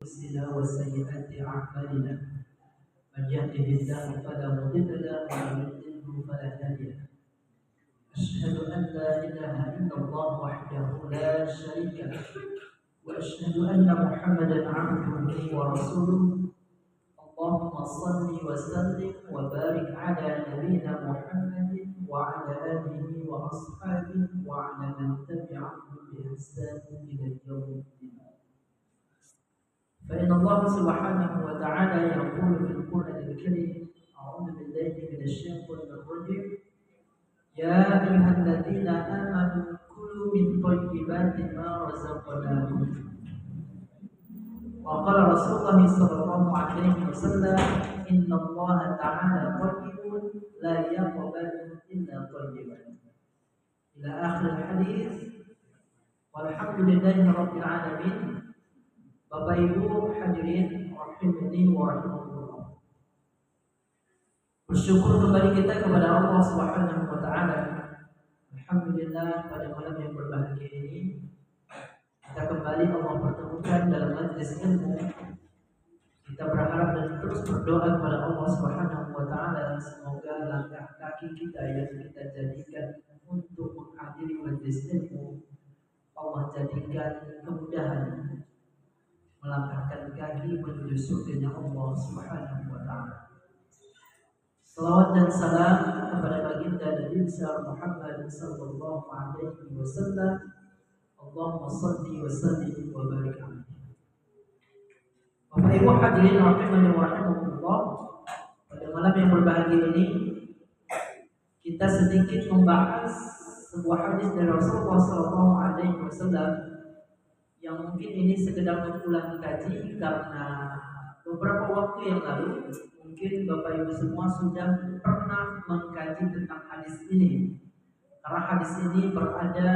أنفسنا وسيئات أعمالنا من يهده الله فلا مضل له ومن يضلل فلا هادي له أشهد أن لا إله إلا الله وحده لا شريك له وأشهد أن محمدا عبده ورسوله اللهم صل وسلم وبارك على نبينا محمد وعلى آله وأصحابه وعلى من تبعهم بإحسان إلى يوم الدين. فإن الله سبحانه وتعالى يقول في القرآن الكريم: أعوذ بالله من الشيطان الرجيم يا أيها الذين آمنوا كلوا من طيبات ما رزقناكم. وقال رسول الله صلى الله عليه وسلم: إن الله تعالى طيب لا يقبل إلا طيبا، إلى آخر الحديث. والحمد لله رب العالمين. Bapak Ibu hadirin rahimani wa rahimakumullah. Bersyukur kembali kita kepada Allah Subhanahu wa taala. Alhamdulillah, pada malam yang berbahagia ini kita kembali Allah pertemukan dalam majelis ilmu. Kita berharap dan terus berdoa kepada Allah Subhanahu wa taala semoga langkah kaki kita yang kita jadikan untuk menghadiri majelis ilmu Allah jadikan kemudahan melangkahkan kaki menuju surganya Allah Subhanahu wa taala. Salawat dan salam kepada baginda Nabi besar Muhammad sallallahu alaihi wasallam. Allahumma shalli wa sallim wa barik alaihi. Bapak Ibu hadirin rahimani wa rahimakumullah, pada malam yang berbahagia ini kita sedikit membahas sebuah hadis dari Rasulullah sallallahu alaihi wasallam yang mungkin ini sekedar mengulang kaji karena beberapa waktu yang lalu mungkin Bapak Ibu semua sudah pernah mengkaji tentang hadis ini, karena hadis ini berada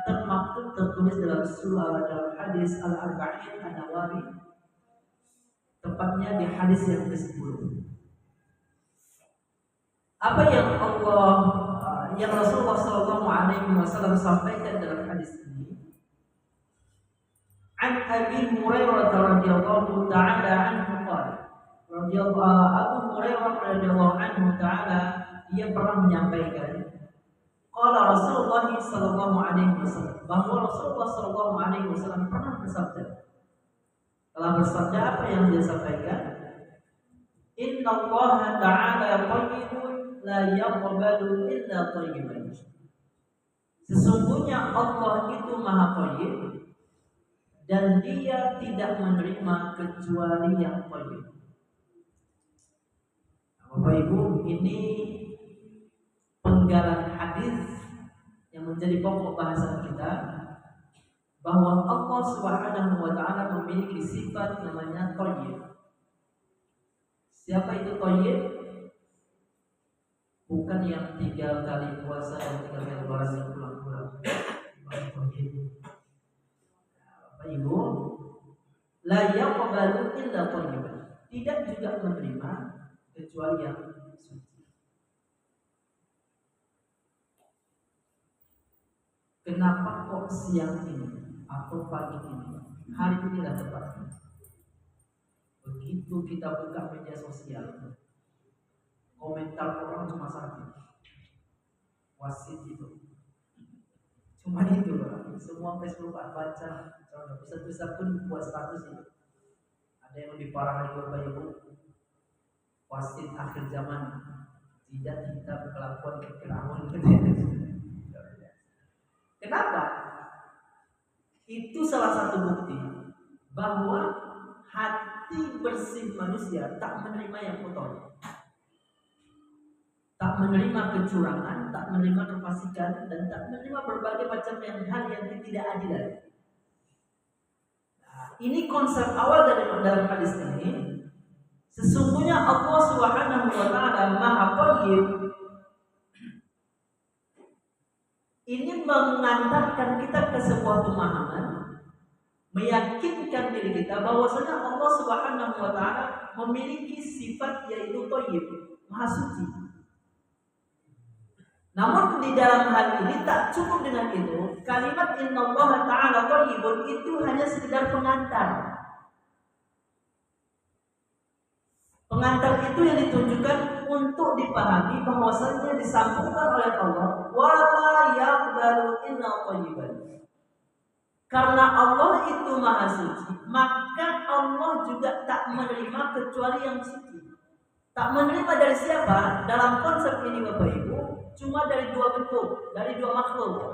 termaktub tertulis dalam dalam hadis Al-Arba'in An-Nawawi, tepatnya di hadis yang ke-10. Apa yang Rasulullah SAW sampaikan dalam hadis ini? An Abi Hurairah radhiyallahu ta'ala anhu qala, Abu Hurairah radhiyallahu anhu ta'ala dia pernah menyampaikan, qala Rasulullah sallallahu alaihi wasallam, bahwa Rasulullah sallallahu alaihi wasallam pernah bersabda. Telah bersabda, apa yang dia sampaikan? Inna Allah ta'ala tayyibun la yaqbalu illa tayyiban. Sesungguhnya Allah itu Maha Thayyib dan Dia tidak menerima kecuali yang thayyib. Bapak Ibu, ini penggalan hadis yang menjadi pokok bahasan kita, bahwa Allah Subhanahu wa taala memiliki sifat namanya thayyib. Siapa itu thayyib? Bukan yang 3 kali puasa dan 3 kali lebaran pulang-pulang. Ibu, la yaqbalu illa thayyiban, tidak juga menerima kecuali yang suci. Kenapa kok siang ini atau pagi ini, hari inilah tepatnya, begitu kita buka media sosial, komentar orang cuma satu, wasit itu. Cuma itu lah. Semua Facebook baca, besar-besar pun buat status itu. Ada yang lebih parah lagi Bapak Ibu, wasit akhir zaman, tidak kita kelakuan kekerawan. Kenapa? Itu salah satu bukti bahwa hati bersih manusia tak menerima yang kotor, tak menerima kecurangan, tak menerima kefasikan, dan tak menerima berbagai macam hal yang tidak adil. Nah, ini konsep awal dalam hadis ini. Sesungguhnya Allah Subhanahu wa taala Maha Thayyib. Ini mengantarkan kita ke sebuah pemahaman, meyakinkan diri kita bahwasanya Allah Subhanahu wa taala memiliki sifat yaitu Thayyib, Maha Suci. Namun di dalam hal ini tak cukup dengan itu. Kalimat innallaha ta'ala thayyibun itu hanya sekedar pengantar. Pengantar itu yang ditunjukkan untuk dipahami bahwasanya disambungkan oleh Allah, wala yaqbalu illa thayyiban. Karena Allah itu maha suci, maka Allah juga tak menerima kecuali yang suci. Tak menerima dari siapa? Dalam konsep ini Bapak Ibu, cuma dari dua bentuk, dari dua makhluk,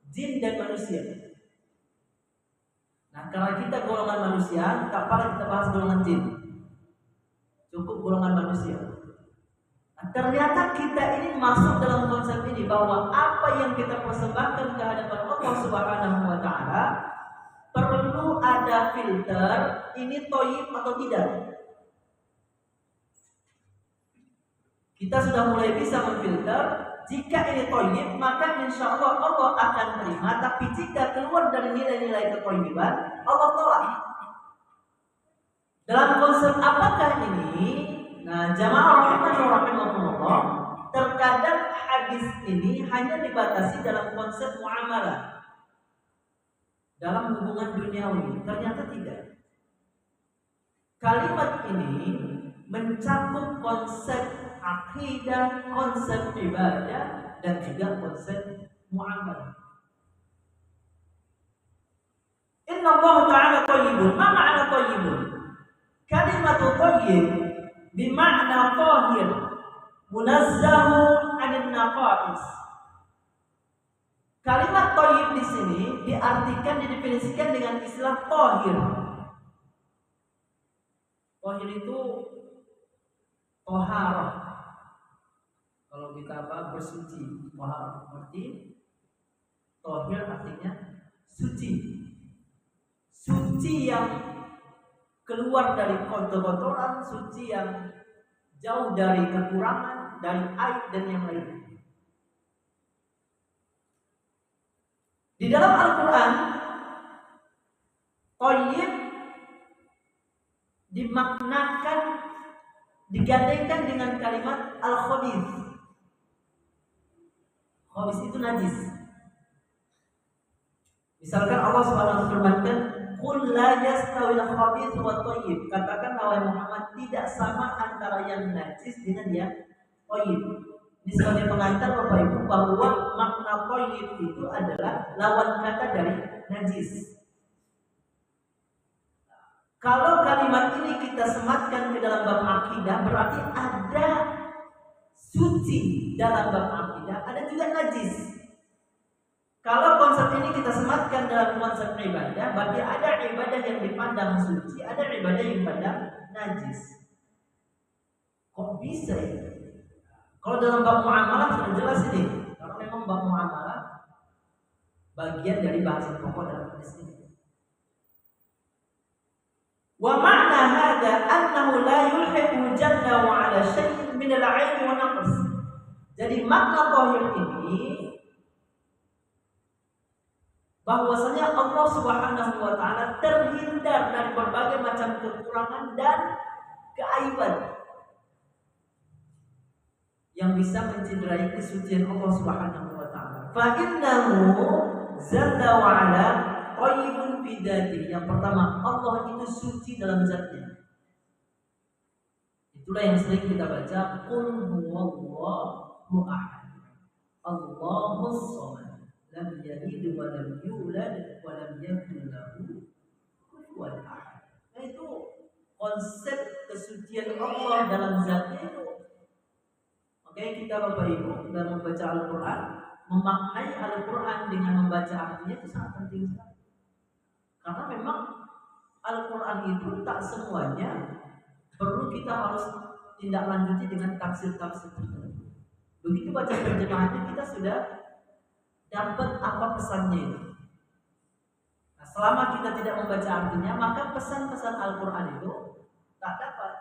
jin dan manusia. Nah, karena kita golongan manusia, tak pernah kita bahas golongan jin. Cukup golongan manusia. Nah, ternyata kita ini masuk dalam konsep ini bahwa apa yang kita persembahkan ke hadapan Allah Subhanahu wa taala perlu ada filter, ini thayyib atau tidak. Kita sudah mulai bisa memfilter. Jika ini thayyib, maka insya Allah Allah akan terima. Tapi jika keluar dari nilai-nilai kethayyiban, Allah tolak. Dalam konsep apakah ini? Nah, jamaah rahimahullah, terkadang hadis ini hanya dibatasi dalam konsep muamalah, dalam hubungan duniawi. Ternyata tidak. Kalimat ini mencakup konsep akidah, konsep ibadah, dan juga konsep muamalah. Inna Allah Ta'ala thayyibun. Ma ma'na thayyibun? Kalimat thayyib bima'na tahir, munazzahu 'anil naqais. Kalimat thayyib di sini diartikan, didefinisikan dengan istilah tahir. Tahir itu toharah. Kalau kita bersuci, toharah berarti tahir artinya suci. Suci yang keluar dari kotoran, suci yang jauh dari kekurangan, dari aib dan yang lain. Di dalam Al-Quran, thayyib dimaknakan, digandengkan dengan kalimat al-khabith. Khabith itu najis. Misalkan Allah SWT firmankan, "Qul la yastawil khabith wa thayyib." Katakan wahai Muhammad, tidak sama antara yang najis dengan yang thayyib. Ini sebagai pengantar Bapak Ibu bahwa makna thayyib itu adalah lawan kata dari najis. Kalau kalimat ini kita sematkan ke dalam bab akidah, berarti ada suci dalam bab akidah, ada juga najis. Kalau konsep ini kita sematkan dalam konsep ibadah, berarti ada ibadah yang dipandang suci, ada ibadah yang dipandang najis. Kok bisa ya? Kalau dalam bab muamalah sudah jelas ini. Karena memang bab muamalah bagian dari bahasa pokok dalam hadis ini. Wa ma'na hadza annahu la yulhiqu jalla wa 'ala syai'in min al-'aib wa naqs. Jadi makna tahir ini bahwasanya Allah Subhanahu wa taala terhindar dari berbagai macam kekurangan dan keaiban yang bisa mencederai kesucian Allah Subhanahu wa taala. Fa innahu zalla wa 'ala thayyibun fi dzatihi. Yang pertama, Allah itu suci dalam zatnya. Itulah yang sering kita baca, qul huwallahu ahad, Allahus samad, lam yalid wa lam yulad wa lam yakul lahu kufuwan ahad. Nah, itu konsep kesucian Allah dalam zatnya itu. Oke, kita Bapak Ibu dalam membaca Al-Quran, memaknai Al-Quran dengan membaca artinya itu sangat penting sekali. Karena memang Al-Quran itu tak semuanya perlu kita harus tindak lanjuti dengan tafsir-tafsir tertentu. Begitu baca terjemahannya, kita sudah dapat apa pesannya itu. Nah, selama kita tidak membaca artinya, maka pesan-pesan Al-Quran itu tak dapat.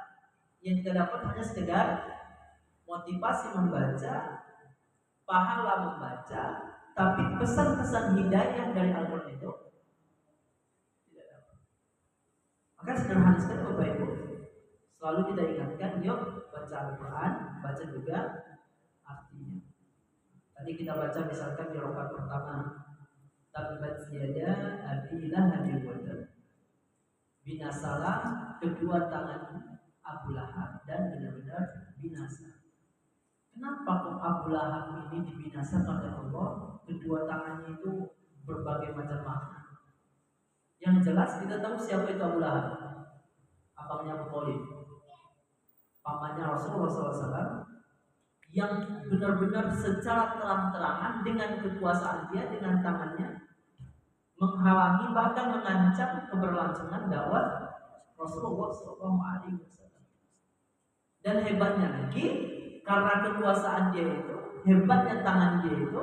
Yang kita dapat hanya sekedar motivasi membaca, pahala membaca, tapi pesan-pesan hidayah dari Al-Quran itu tidak dapat. Maka sederhana sekali Bapak Ibu, selalu kita ingatkan, yuk baca Al-Quran, baca juga artinya. Tadi kita baca misalkan di rakaat pertama, tabbat yada abi lahabin wa tab. Binasalah kedua tangan Abu Lahab dan benar-benar binasa. Kenapa kok Abu Lahab ini dibinasakan oleh Allah? Kedua tangannya itu berbagai macam makna. Yang jelas kita tahu siapa itu Abu Lahab. Abangnya Abu Thalib, pamannya Rasulullah SAW, yang benar-benar secara terang-terangan dengan kekuasaan dia, dengan tangannya menghalangi bahkan mengancam keberlangsungan dakwah Rasulullah SAW. Dan hebatnya lagi, karena kekuasaan dia itu, hebatnya tangan dia itu,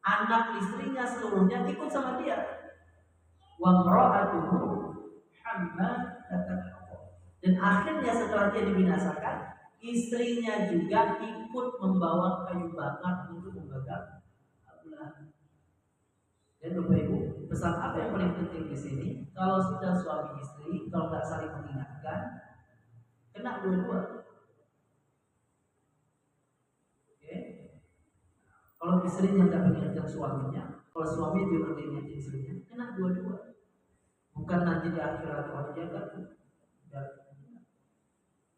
anak istrinya seluruhnya ikut sama dia. Wa imra'atuhu hammalatal hatab. Dan akhirnya setelah dia dibinasakan, istrinya juga ikut membawa kayu bakar untuk membakar Abu Lahab. Dan Bapak Ibu, pesan apa yang paling penting di sini? Kalau sudah suami istri, kalau nggak saling mengingatkan, kena dua-dua. Oke? Kalau istrinya nggak mengingatkan suaminya, kalau suami juga nggak mengingatkan istrinya, kena dua-dua. Bukan nanti di akhirat kalau dia nggak.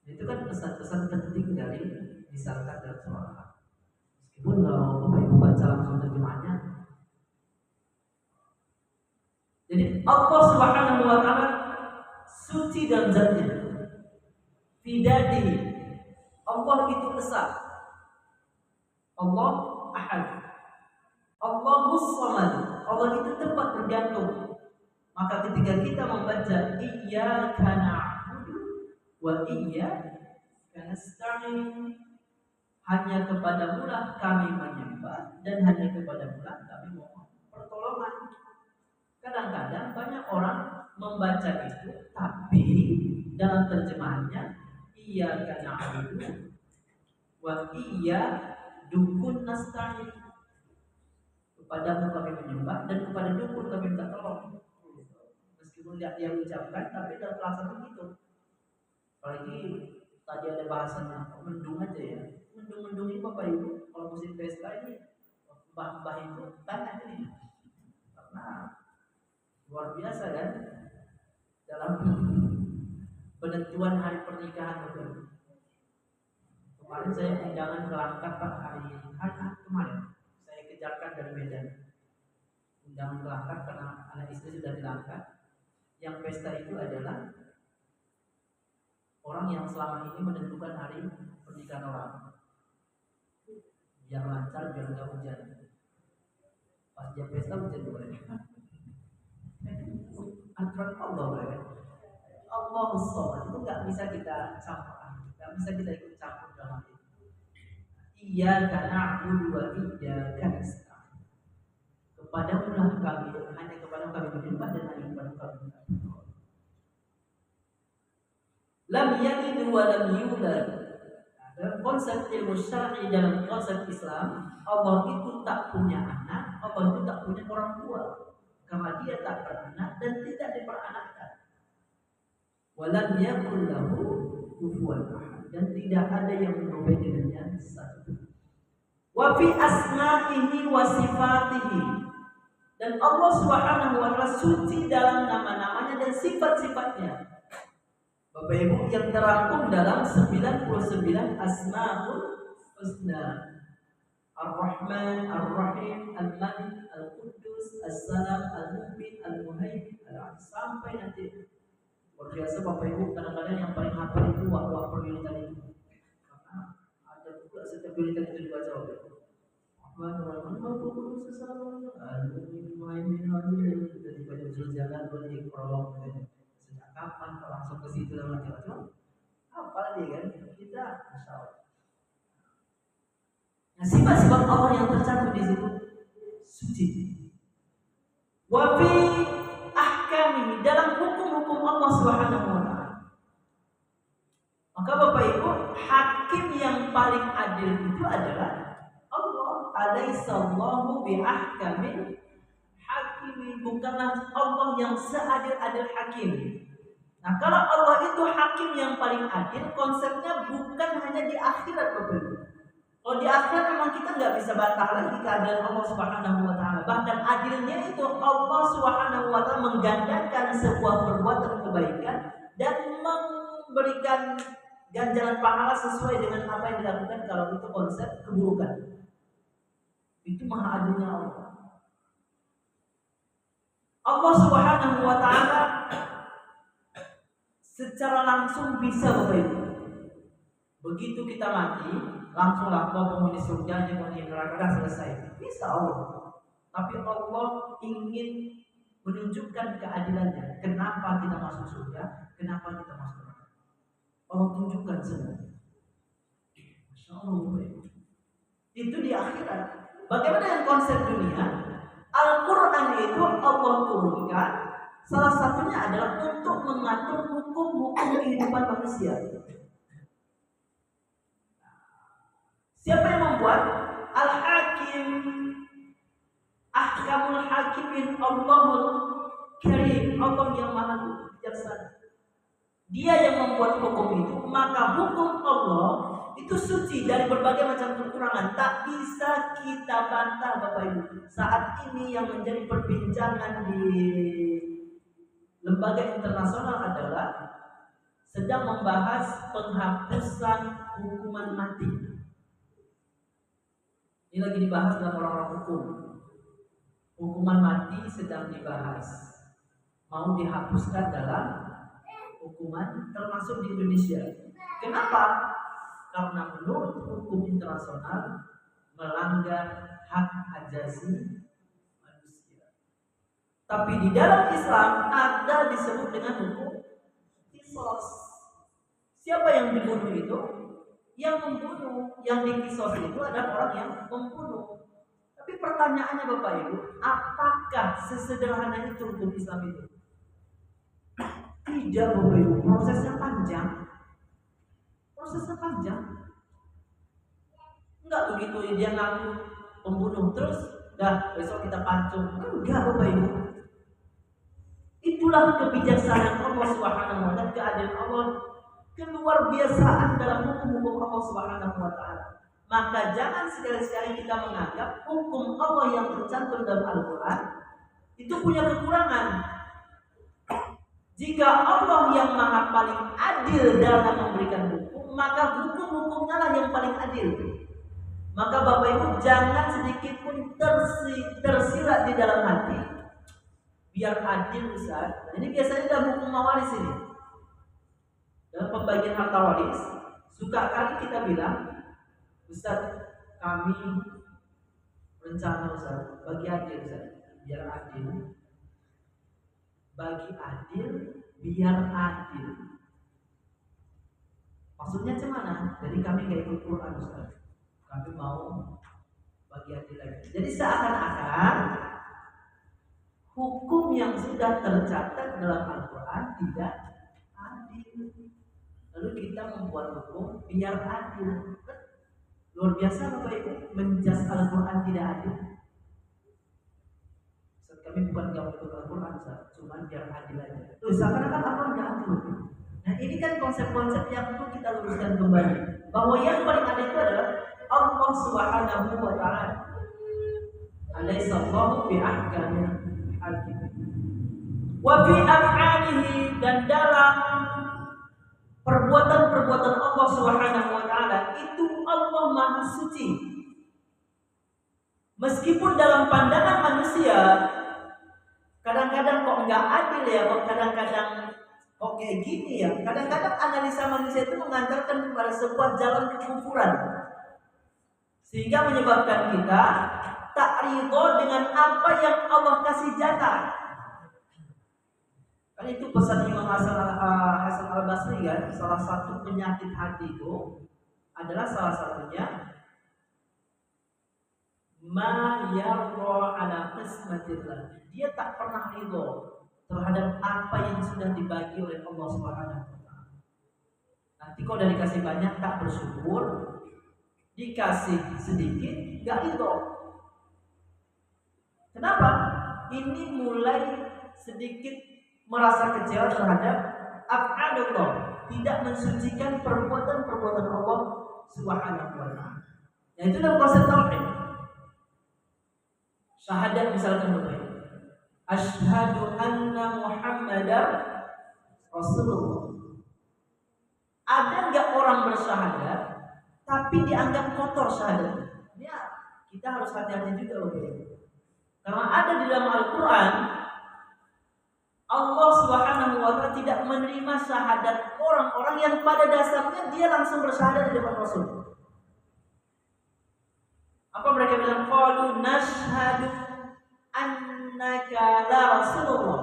Itu kan pesan-pesan penting dari misalkan dalam sholat. Meskipun kalau Bapak Ibu baca langsung terjemahnya. Jadi Allah Subhanahu wa Ta'ala suci dalam zatnya. Fidadi. Allah itu esa. Allah ahad. Allahus samad. Allah itu tempat bergantung. Maka ketika kita membaca iyyaka na'budu wa iyyaka nasta'in, hanya kepadamu lah kami menyembah dan hanya kepadamu lah kami mohon pertolongan. Kadang-kadang banyak orang membaca itu, tapi dalam terjemahannya iyyaka na'budu wa iyyaka nasta'in, kepadamu kami menyembah dan kepada dukun kami minta tolong. Meskipun tidak dia ucapkan, tapi dalam pelaksanaan gitu. Apalagi tadi ada bahasanya mendung aja ya. Mendung ini Bapak Ibu, kalau musim pesta ini mbah-mbah itu banyak ini. Karena luar biasa kan dalam penentuan hari pernikahan Bapak Ibu. Kemarin saya undangan ke Langkat Pak, hari kemarin saya kejarkan dari Medan. Undangan ke Langkat karena anak istri sudah di Langkat. Yang pesta itu adalah orang yang selama ini menentukan hari pernikahan orang. Biar lancar, biar nggak hujan. Pas dia pesta hujan boleh. Aturan Allah boleh. Allah Subhanahu itu nggak bisa kita campur, nggak bisa kita ikut campur dalam itu. Iyyaka na'budu wa iyyaka nasta'in. Kepadamu lah kami, hanya kepadamu kami menyembah dan hanya kepadamu kami minta. Lam yalid wa lam yulad. Dalam konsep ilmu syar'i, dalam konsep Islam, Allah itu tak punya anak, Allah itu tak punya orang tua, karena dia tak beranak dan tidak diperanakkan. Walam yakul lahu kufuwan ahad, dan tidak ada yang berbeda dengannya satu. Wa fi asma'ihi wa sifatihi, dan Allah Subhanahu wa Ta'ala suci dalam nama-namanya dan sifat-sifatnya. Bapak Ibu, yang terangkum dalam 99 Asmaul Husna. Ar-Rahman, Ar-Rahim, Al-Malik, Al-Quddus, As-Salam, Al-Mu'min, Al-Muhaimin, Al-Aziz, sampai nanti. Luar biasa Bapak Ibu, kadang-kadang yang paling hafal itu wak-wak perwilitan itu. Karena ada juga setiap perwilitan itu dibaca Bapak Ibu. Rahman, Rahman, Al-Quddus, As-Salam, Al-Mu'min, Al-Muhaimin, Al-Aziz, dan dibaca jalan balik prolog gitu. Kapan kalau langsung ke situ dan macam-macam, apa dia kan kita Masya Allah. Nah, sifat-sifat Allah yang tercantum di situ suci. Wa fi ahkami, dalam hukum-hukum Allah Subhanahu wa Ta'ala. Maka Bapak Ibu, hakim yang paling adil itu adalah Allah. Alaihissallahu bi ahkamil hakimin, bukanlah Allah yang seadil-adil hakim. Nah, kalau Allah itu hakim yang paling adil, konsepnya bukan hanya di akhirat Bapak Ibu. Kalau di akhirat memang kita nggak bisa bantah lagi keadaan Allah Subhanahu wa Ta'ala. Bahkan adilnya itu Allah Subhanahu wa Ta'ala menggandakan sebuah perbuatan kebaikan dan memberikan ganjaran pahala sesuai dengan apa yang dilakukan kalau itu konsep keburukan. Itu maha adilnya Allah. Allah Subhanahu wa taala secara langsung bisa Bapak Ibu. Begitu kita mati, langsunglah mau penghuni surga, penghuni neraka, selesai. Bisa Allah. Tapi Allah ingin menunjukkan keadilannya. Kenapa kita masuk surga? Kenapa kita masuk neraka? Allah tunjukkan semua. Masya Allah Bapak Ibu. Itu di akhirat. Bagaimana yang konsep dunia? Al-Quran itu Allah turunkan. Salah satunya adalah untuk mengatur hukum-hukum kehidupan manusia. Siapa yang membuat? Al-Hakim, Ahkamul Hakimin, Allahul Karim, Allah yang maha bijaksana. Dia yang membuat hukum itu, maka hukum Allah itu suci dari berbagai macam kekurangan. Tak bisa kita bantah Bapak Ibu. Saat ini yang menjadi perbincangan di lembaga internasional adalah sedang membahas penghapusan hukuman mati. Ini lagi dibahas dalam orang-orang hukum. Hukuman mati sedang dibahas. Mau dihapuskan dalam hukuman termasuk di Indonesia. Kenapa? Karena menurut hukum internasional melanggar hak asasi manusia. Tapi di dalam Islam ada disebut dengan hukum qisas. Siapa yang dibunuh itu? Yang membunuh, yang dikisos itu adalah orang yang membunuh. Tapi pertanyaannya Bapak Ibu, apakah sesederhana itu hukum Islam itu? Tidak Bapak Ibu, prosesnya panjang. Prosesnya panjang. Enggak begitu dia ngaku pembunuh terus dah besok kita pancung. Enggak Bapak Ibu. Itulah kebijaksanaan Allah Subhanahu wa taala, keadilan Allah, keluar biasaan dalam hukum-hukum Allah Subhanahu wa taala. Maka jangan sekali-sekali kita menganggap hukum Allah yang tercantum dalam Al-Qur'an itu punya kekurangan. Jika Allah yang maha paling adil dalam memberikan hukum, maka hukum-hukumnya lah yang paling adil. Maka Bapak Ibu jangan sedikit pun tersirat di dalam hati. Biar adil Ustaz. Ini biasanya dalam hukum mawaris ini. Dalam pembagian harta waris, suka kali kita bilang, Ustaz, kami rencana Ustaz, bagi adil Ustaz, biar adil. Bagi adil, biar adil. Maksudnya gimana? Jadi kami gak ikut Quran Ustaz. Kami mau bagi adil lagi. Jadi seakan-akan hukum yang sudah tercatat dalam Al-Quran tidak adil. Lalu kita membuat hukum biar adil. Luar biasa Bapak Ibu, menjas Al-Quran tidak adil. Saat kami bukan gak betul Al-Quran, cuma biar adil aja. Tuh, seakan-akan Allah tidak adil. Nah ini kan konsep-konsep yang perlu kita luruskan kembali. Bahwa yang paling adil itu adalah Allah Subhanahu wa taala. Alaihissallahu bi'ahkamil hakim. Wa fi af'alihi, dan dalam perbuatan-perbuatan Allah Subhanahu wa taala itu Allah Maha Suci. Meskipun dalam pandangan manusia kadang-kadang kok enggak adil ya, kok kadang-kadang kok kayak gini ya. Kadang-kadang analisa manusia itu mengantarkan kepada sebuah jalan kekufuran. Sehingga menyebabkan kita tak ridho dengan apa yang Allah kasih jatah. Kan itu pesan Imam Hasan Al-Basri kan, salah satu penyakit hati itu adalah salah satunya ma yarra ala qismatillah. Dia tak pernah ridho terhadap apa yang sudah dibagi oleh Allah Subhanahu wa taala. Nanti kalau udah dikasih banyak tak bersyukur, dikasih sedikit enggak ridho. Kenapa? Ini mulai sedikit merasa kecewa terhadap af'alullah, tidak mensucikan perbuatan-perbuatan Allah Subhanahu wa taala. Nah, itu dalam konsep tauhid. Syahadat misalkan Bapak, asyhadu anna Muhammadar Rasulullah. Ada enggak orang tapi dianggap kotor syahadatnya. Ya, kita harus hati-hati juga Bapak. Karena ada di dalam Al-Quran, Allah Subhanahu wa Ta'ala tidak menerima syahadat orang-orang yang pada dasarnya dia langsung bersyahadat di depan Rasul. Apa mereka bilang? Qalu nashhadu annaka la Rasulullah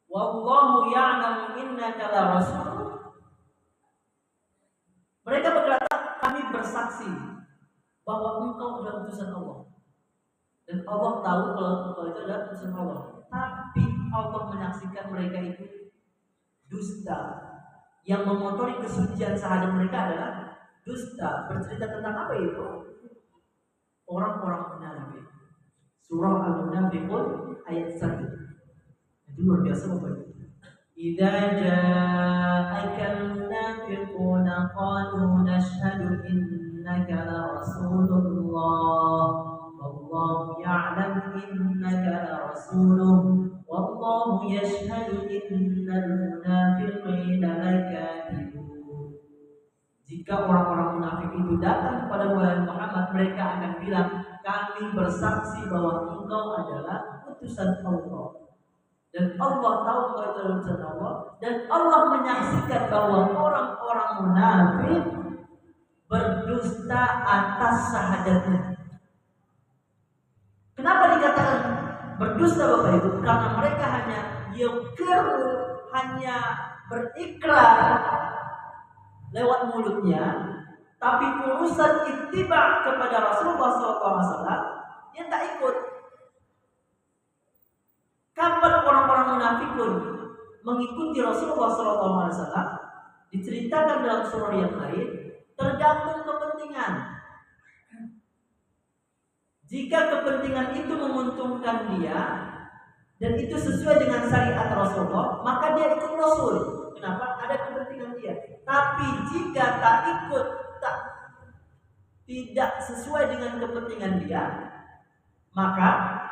wallahu ya'lamu innaka la Rasul. Mereka berkata, kami bersaksi bahwa engkau adalah utusan Allah. Dan Allah tahu kalau engkau itu adalah utusan Allah. Tapi Allah menyaksikan mereka itu dusta. Yang mengotori kesucian syahadat mereka adalah dusta. Bercerita tentang apa itu? Orang-orang munafik. Surah Al-Munafiqun ayat 1. Itu luar biasa Bapak. Idza ja'akal munafiquna qalu nashhadu innaka la Rasulullah wallahu ya'lamu innaka la rasuluh wallahu yashhadu innal munafiqina lakadzibun. Jika orang-orang munafik itu datang kepada Muhammad, mereka akan bilang, kami bersaksi bahwa engkau adalah utusan Allah. Dan Allah tahu engkau itu adalah utusan Allah. Dan Allah menyaksikan bahwa orang-orang munafik berdusta atas syahadatnya. Kenapa dikatakan berdusta Bapak Ibu? Karena mereka hanya berikrar lewat mulutnya, tapi urusan ittiba kepada Rasulullah SAW dia tak ikut. Kapan orang-orang munafikun mengikuti Rasulullah SAW? Diceritakan dalam surah yang lain, tergantung kepentingan. Jika kepentingan itu menguntungkan dia dan itu sesuai dengan syariat Rasulullah, maka dia ikut Rasul. Kenapa? Ada kepentingan dia. Tapi jika tak ikut, tidak sesuai dengan kepentingan dia, maka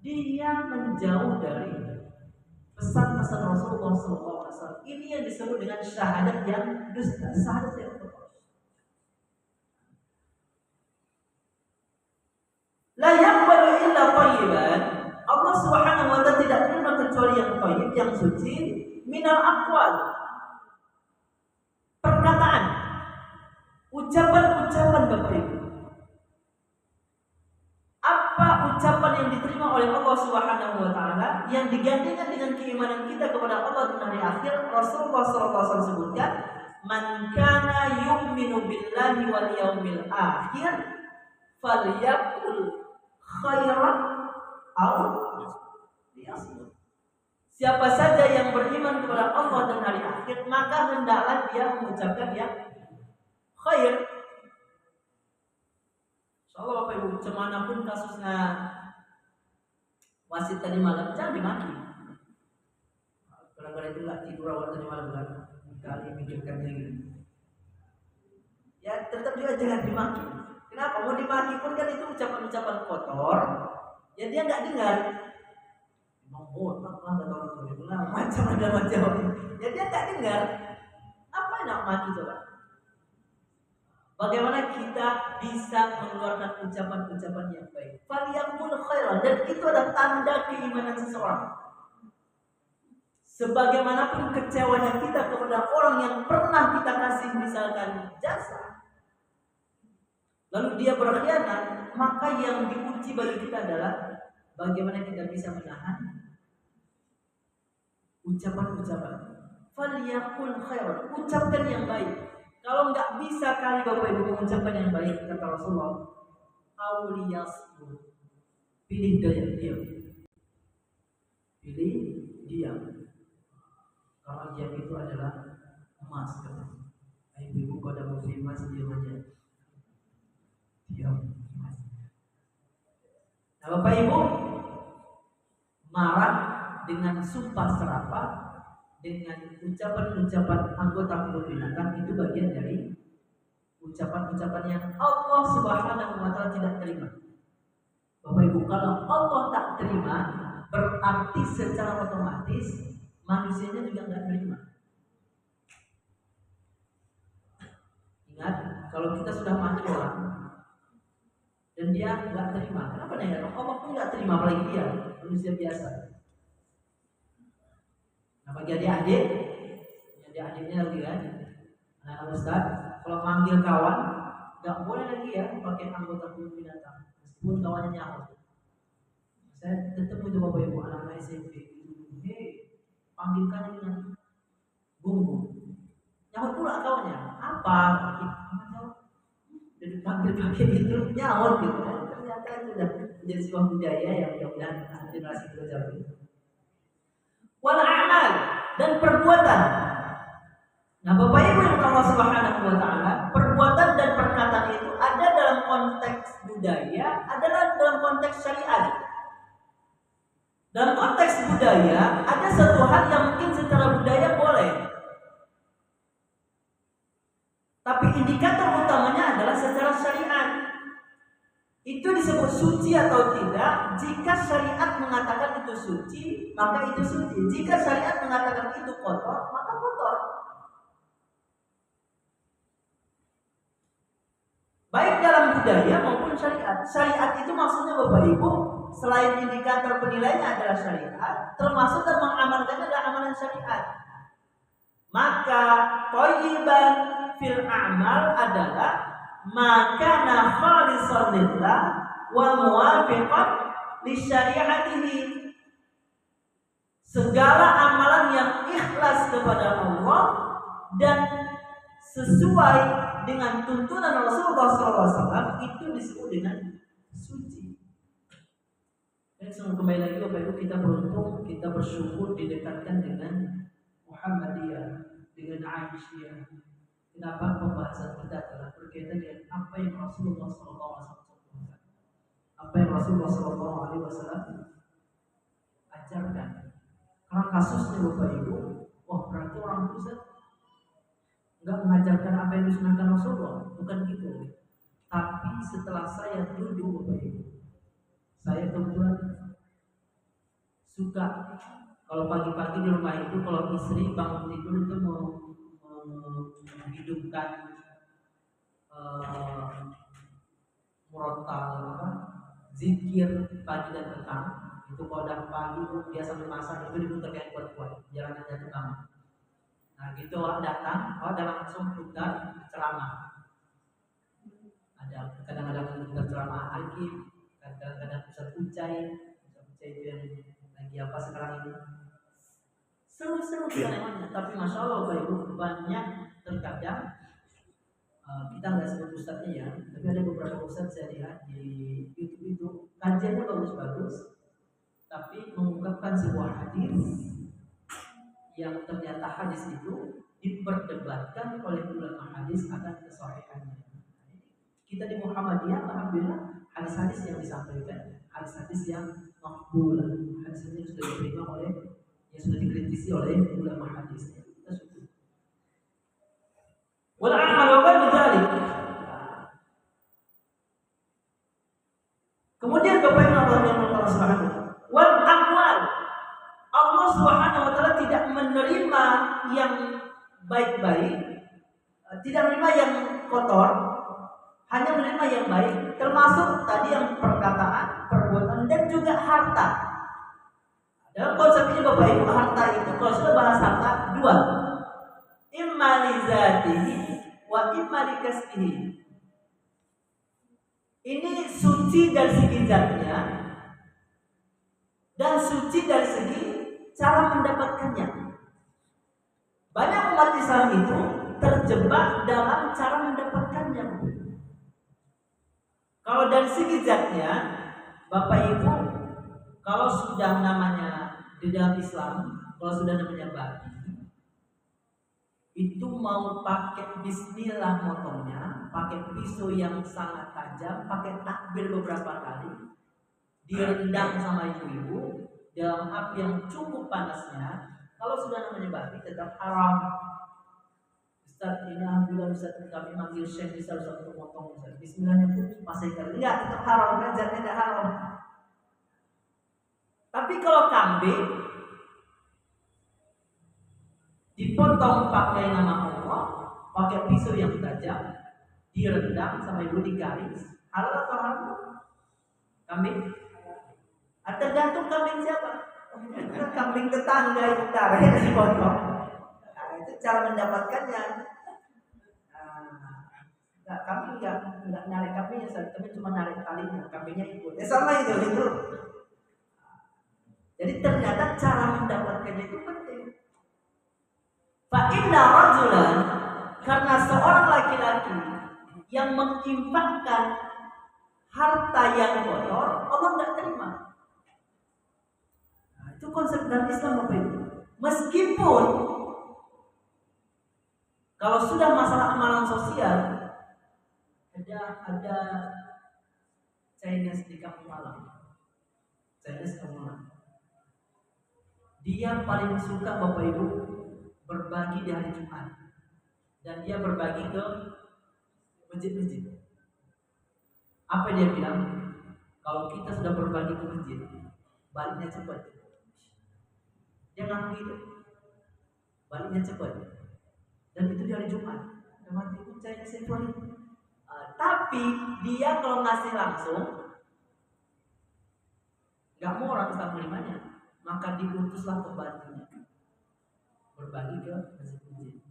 dia menjauh dari pesan-pesan Rasulullah SAW. Ini yang disebut dengan syahadat yang dusta, syahadat yang bohong. La yaqbalu illa thayyiban. Allah Subhanahu wa Ta'ala tidak menerima kecuali yang thayyib, yang suci, minal aqwal. Perkataan, ucapan-ucapan Bapak Ibu. Apa ucapan yang diterima oleh Allah Subhanahu wa Ta'ala yang digantikan dengan keimanan kita kepada Allah dan hari akhir? Rasulullah SAW sebutkan, man kana yu'minu billahi wal yawmil akhir falyaqul khairan aw liyasmut. Siapa saja yang beriman kepada Allah dan hari akhir, maka hendaklah dia mengucapkan yang khair. Insyaallah Bapak Ibu, cemanapun kasusnya wasit tadi malam, jangan dimaki. Kalau itu nggak tidur awal tadi malam kan, kali mikirkannya gitu. Ya tetap juga jangan dimaki. Kenapa? Mau dimaki pun kan itu ucapan-ucapan kotor. Ya dia nggak dengar. Emang botak lah kata orang tua itu lah, macam ada macam. Ya dia nggak dengar. Apa nak maki coba? Bagaimana kita bisa mengeluarkan ucapan-ucapan yang baik? Faliyaqul khairan, dan itu adalah tanda keimanan seseorang. Sebagaimanapun kecewanya kita kepada orang yang pernah kita kasih misalkan jasa, lalu dia berkhianat, maka yang diuji bagi kita adalah bagaimana kita bisa menahan ucapan-ucapan. Faliyaqul khairan, ucapkan yang baik. Kalau nggak bisa kali Bapak Ibu mengucapkan yang baik, kata Rasulullah, auliyasmut, pilih diam. Pilih diam. Kalau diam itu adalah emas, kata Ibu. Kalau ada muslimah diam aja. Diam. Nah Bapak Ibu, marah dengan sumpah serapah, dengan ucapan-ucapan anggota kebun binatang, itu bagian dari ucapan-ucapan yang Allah Subhanahu wa Ta'ala tidak terima. Bapak Ibu, kalau Allah tak terima, berarti secara otomatis manusianya juga nggak terima. Ingat, kalau kita sudah mati orang dan dia nggak terima, kenapa nanya dong? Allah pun nggak terima, apalagi dia manusia biasa. Nah bagi adik-adiknya lagi kan, anak Ustaz, kalau manggil kawan nggak boleh lagi ya pakai anggota tubuh binatang, meskipun kawannya nyawa. Saya ketemu itu bapak ibu anak SMP, panggilkan dengan bumbu. Nyawa pula kawannya, apa? Jadi panggil pakai itu nyawa gitu kan. Ternyata sudah menjadi sebuah budaya yang mudah-mudahan generasi kita jauh. Wal a'mal dan perbuatan. Nah, Bapak Ibu yang Allah Subhanahu wa taala, perbuatan dan perkataan itu ada dalam konteks budaya, adalah dalam konteks syariat. Dalam konteks budaya, ada satu hal yang mungkin secara budaya boleh. Tapi indikator utamanya adalah secara syariat. Itu disebut suci atau tidak. Jika syariat mengatakan itu suci, maka itu suci. Jika syariat mengatakan itu kotor, maka kotor. Baik dalam budaya maupun syariat. Syariat itu maksudnya Bapak Ibu, selain indikator penilaiannya adalah syariat, termasuk dan mengamalkannya adalah amalan syariat. Maka thayyiban fil a'mal adalah makana khalisan lillah wa muwafiqan li syari'atihi. Segala amalan yang ikhlas kepada Allah dan sesuai dengan tuntunan Rasulullah SAW itu disebut dengan suci. Dan kembali lagi Bapak Ibu, kita beruntung, kita bersyukur didekatkan dengan Muhammadiyah, dengan Aisyah. Kenapa pembahasan kita adalah berkaitan dengan apa yang Rasulullah SAW, apa yang Rasulullah SAW ajarkan. Karena kasusnya Bapak Ibu, wah berarti orang itu nggak mengajarkan apa yang disunahkan Rasulullah, bukan gitu. Tapi setelah saya duduk Bapak Ibu, saya kebetulan suka kalau pagi-pagi di rumah itu kalau istri bangun tidur itu menghidupkan murotal zikir pagi dan petang. Itu kalau udah pagi dia sambil masak itu diputar kayak kuat-kuat, jangan jatuh kamar. Nah gitu datang, ada langsung putar ceramah. Ada kadang-kadang putar ceramah Hakim, kadang-kadang pusat Ucai itu yang lagi apa sekarang ini. Seru-seru temanya, tapi masya Allah Bapak Ibu, banyak terkadang kita nggak sebut ustadznya ya, tapi ada beberapa ustadz saya lihat di YouTube itu kajiannya bagus-bagus, tapi mengungkapkan sebuah hadis yang ternyata hadis itu diperdebatkan oleh ulama hadis akan kesahihannya. Kita di Muhammadiyah alhamdulillah hadis-hadis yang disampaikan hadis-hadis yang makbul, hadis yang sudah diterima oleh, yang sudah dikritisi oleh ulama hadis. Kita syukur. Wal amal wa dzalik. Kemudian Bapak Ibu Allah Subhanahu wal aqwal. Allah Subhanahu wa taala tidak menerima yang baik-baik, tidak menerima yang kotor, hanya menerima yang baik, termasuk tadi yang perkataan, perbuatan dan juga harta. Dalam konsep ini Bapak Ibu, harta itu kalau sudah bahas harta dua, imma li zatihi wa imma li kasbihi. Ini suci dari segi zatnya dan suci dari segi cara mendapatkannya. Banyak umat Islam itu terjebak dalam cara mendapatkannya. Kalau dari segi zatnya, Bapak Ibu, kalau sudah namanya di dalam Islam, kalau sudah namanya babi, itu mau pakai bismillah motongnya, pakai pisau yang sangat tajam, pakai takbir beberapa kali, direndam sama ibu-ibu dalam api yang cukup panasnya. Kalau sudah namanya babi tetap haram. Ustaz, ini alhamdulillah Ustaz kami manggil Syekh bisa Ustaz untuk motong Ustaz. Bismillahnya pun masih kali. Enggak, tetap haram kan, zatnya tidak haram. Tapi kalau kambing dipotong pakai nama Allah, pakai pisau yang tajam, direndam sama ibu dikaris, halal atau haram? Kambing? Tergantung kambing siapa. Kambing tetangga yang utara yang dipotong. Nah, itu cara mendapatkannya. Nah, kami nggak narik kambingnya, kami cuma narik talinya, kambingnya ikut. Sama itu. Jadi ternyata cara mendapatkannya itu penting. Fa inna rajulan, karena seorang laki-laki yang menginfakkan harta yang kotor, Allah nggak terima. Nah, itu konsep dalam Islam apa itu? Meskipun kalau sudah masalah amalan sosial, ada Chinese di kampung malam. Chinese kampung malam. Dia paling suka Bapak Ibu berbagi di hari Jumat, dan dia berbagi ke masjid-masjid. Apa dia bilang? Kalau kita sudah berbagi ke masjid, baliknya cepat. Dia ngaku itu, baliknya cepat. Dan itu di hari Jumat. Teman itu saya simpel. Tapi dia kalau ngasih langsung, nggak mau orang Islam menerimanya, maka diutuslah pembantunya berbagi ke masjid-masjid.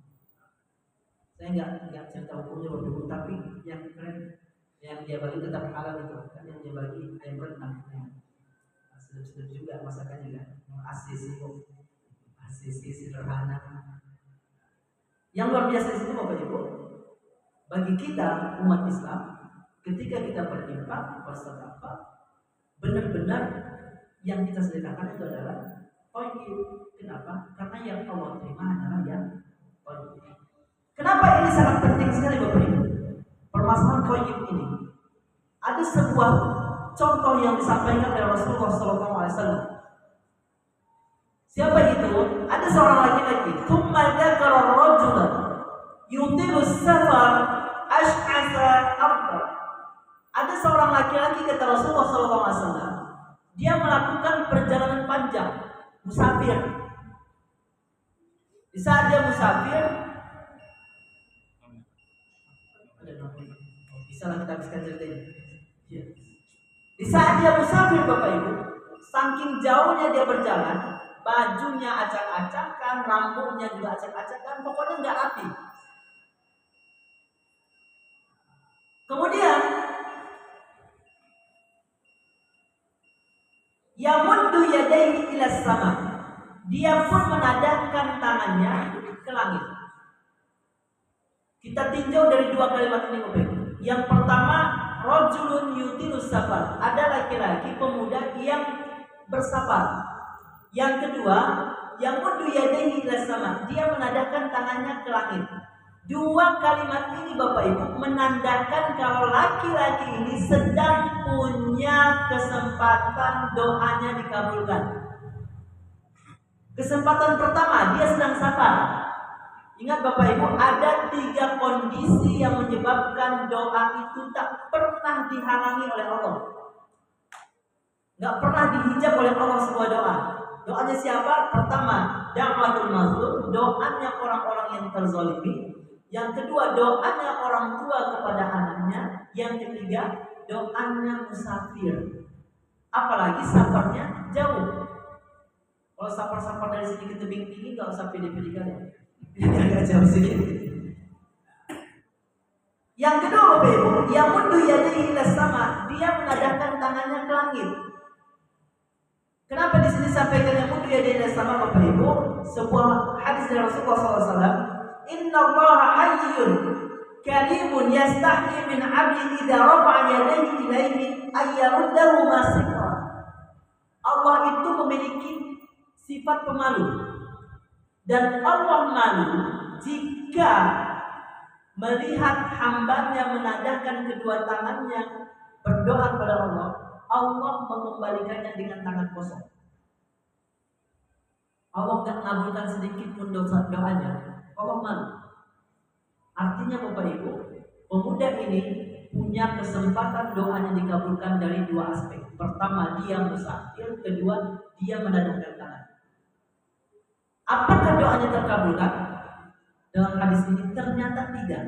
Saya nggak cerita hukumnya berbeda, tapi yang keren yang dia bagi tetap halal itu kan, yang dia bagi ayam rendang, sedap-sedap juga masakan juga, asisi sederhana. Yang luar biasa di situ Bapak Ibu, bagi kita umat Islam, ketika kita berinfak, bersedekah, benar-benar yang kita sedekahkan itu adalah thayyib. Kenapa? Karena yang Allah terima adalah yang thayyib. Kenapa ini sangat penting sekali Bapak Ibu? Permasalahan thayyib ini. Ada sebuah contoh yang disampaikan oleh Rasulullah SAW. Siapa itu? Ada seorang laki-laki. Tsumma dzakara ar-rajula yutilu as-safar ash'asa afdal. Ada seorang laki-laki kata Rasulullah SAW. Dia melakukan perjalanan panjang, musafir. Di saat dia musafir, bisa lah kita habiskan cerita ini. Di saat dia musafir Bapak Ibu, saking jauhnya dia berjalan, bajunya acak-acakan, rambutnya juga acak-acakan, pokoknya nggak rapi. Kemudian yamuddu yadayhi ila sama. Dia pun menadahkan tangannya ke langit. Kita tinjau dari dua kalimat ini Bapak Ibu. Yang pertama, rajulun yutilus safar. Ada laki-laki pemuda yang bersafar. Yang kedua, yamuddu yadayhi ila sama. Dia menadahkan tangannya ke langit. Dua kalimat ini Bapak Ibu menandakan kalau laki-laki ini sedang punya kesempatan doanya dikabulkan. Kesempatan pertama, dia sedang safar. Ingat Bapak Ibu, ada 3 kondisi yang menyebabkan doa itu tak pernah dihalangi oleh Allah. Gak pernah dihijab oleh Allah sebuah doa. Doanya siapa? Pertama, da'watul mazlum, doanya orang-orang yang terzalimi. Yang kedua, doanya orang tua kepada anaknya. Yang ketiga, doanya musafir. Apalagi safarnya jauh. Kalau safar-safar dari sini ke tebing tinggi, gak usah pede-pede kali. Agak jauh sedikit. Yang kedua Bapak Ibu, yamuddu yadayhi ila sama. Dia menadahkan tangannya ke langit. Kenapa di sini sampaikan yamuddu yadayhi ila sama Bapak Ibu? Sebuah hadis dari Rasulullah SAW. Inna Allah hayyun karimun yastahyi min 'abdi idza rafa'a yadayhi ilaihi ayyaruddahu masifra. Allah itu memiliki sifat pemalu. Dan Allah malu jika melihat hambanya menadahkan kedua tangannya berdoa kepada Allah, Allah mengembalikannya dengan tangan kosong. Allah tidak mengabulkan sedikit pun doanya. Allah malu. Artinya Bapak Ibu, pemuda ini punya kesempatan doanya dikabulkan dari 2 aspek. Pertama, dia musafir. Kedua, dia menadahkan tangan. Apakah doanya terkabulkan? Dalam hadis ini ternyata tidak.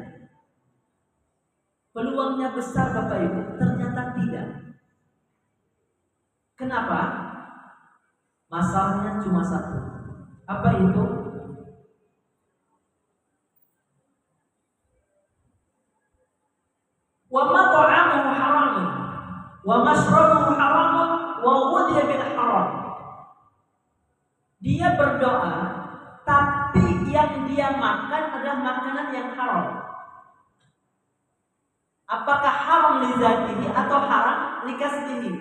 Peluangnya besar Bapak Ibu, ternyata tidak. Kenapa? Masalahnya cuma satu. Apa itu? Wa mat'amuhu haramun wa mashrabuhu haramun wa ghudhiya bil haram. Dia berdoa, tapi yang dia makan adalah makanan yang haram. Apakah haram li zatihi atau haram li kasbihi?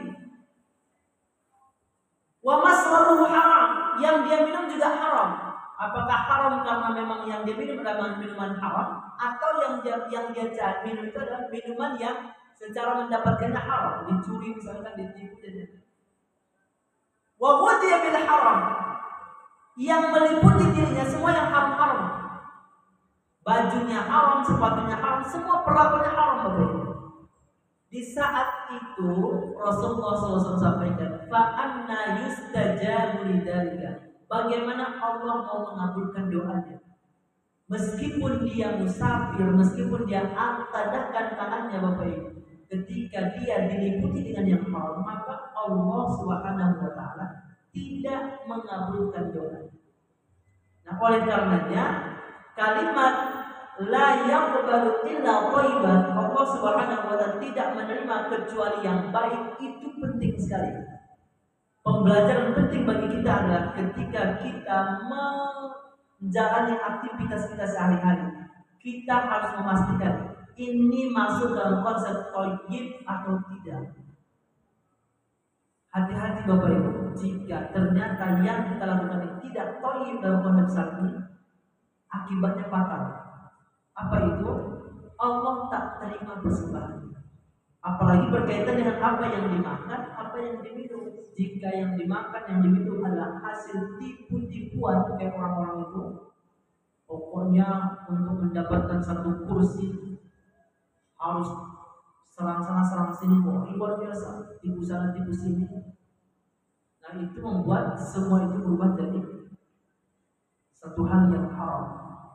Wa masrabuhu haram, yang dia minum juga haram. Apakah haram karena memang yang dia minum adalah minuman haram, atau yang dia minum itu adalah minuman yang secara mendapatkannya haram, dicuri misalkan, ditipu dan wa ghudhiya bil haram, yang meliputi dirinya semua yang haram-haram. Bajunya haram, sepatunya haram, semua perlakuannya haram Bapak. Di saat itu Rasulullah SAW sampaikan, fa anna yustajabu lidzalika. Bagaimana Allah mau mengabulkan doanya? Meskipun dia musafir, meskipun dia tadahkan tangannya Bapak Ibu, ketika dia diliputi dengan yang haram, maka Allah Subhanahu wa taala tidak mengabulkan doa. Nah, oleh karenanya kalimat la yaqbalu illa thayyiban, Allah Subhanahu wa taala tidak menerima kecuali yang baik, itu penting sekali. Pembelajaran penting bagi kita adalah ketika kita menjalani aktivitas kita sehari-hari, kita harus memastikan ini masuk dalam konsep thayyib atau tidak. Hati-hati Bapak Ibu, jika ternyata yang kita lakukan ini tidak thayyib dalam konsep syar'i, akibatnya fatal. Apa itu? Allah tak terima persembahan. Apalagi berkaitan dengan apa yang dimakan, apa yang diminum. Jika yang dimakan, yang diminum adalah hasil tipu-tipuan kayak orang-orang itu, pokoknya untuk mendapatkan satu kursi harus serang sana serang sini, luar biasa, tipu sana tipu sini. Nah, itu membuat semua itu berubah jadi satu hal yang haram.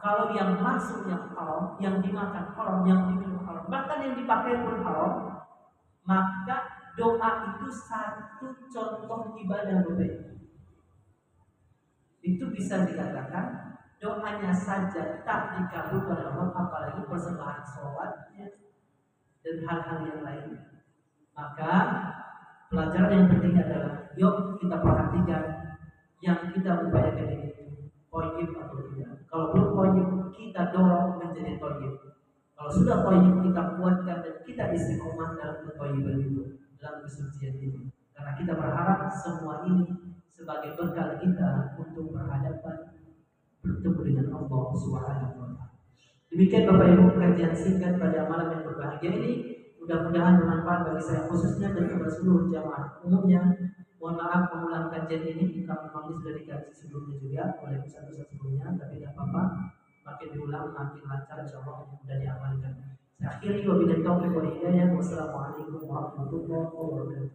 Kalau yang masuk yang haram, yang dimakan haram, yang diminum haram, bahkan yang dipakai pun haram, maka doa itu satu contoh ibadah Bapak. Itu bisa dikatakan doanya saja tak dikabulkan oleh Allah, apalagi persembahan sholatnya dan hal-hal yang lain. Maka pelajaran yang penting adalah, yuk kita perhatikan yang kita upayakan ini thayyib atau tidak. Kalau belum thayyib, kita dorong menjadi thayyib. Kalau sudah thayyib, kita kuatkan dan kita istiqomah dalam kethayyiban itu, dalam kesucian itu. Karena kita berharap semua ini sebagai bekal kita untuk berhadapan bertemu dengan Allah Subhanahu wa taala. Demikian Bapak Ibu kajian singkat pada malam yang berbahagia ini. Mudah-mudahan bermanfaat bagi saya khususnya dan kepada seluruh jamaah umumnya. Mohon maaf mengulang kajian ini, karena memang ini sudah dikaji sebelumnya juga oleh ustaz-ustaz sebelumnya, tapi tidak apa-apa, makin diulang makin lancar insyaallah mudah diamalkan. Saya akhiri wabillahi taufiq wal hidayah. Wassalamualaikum warahmatullahi wabarakatuh.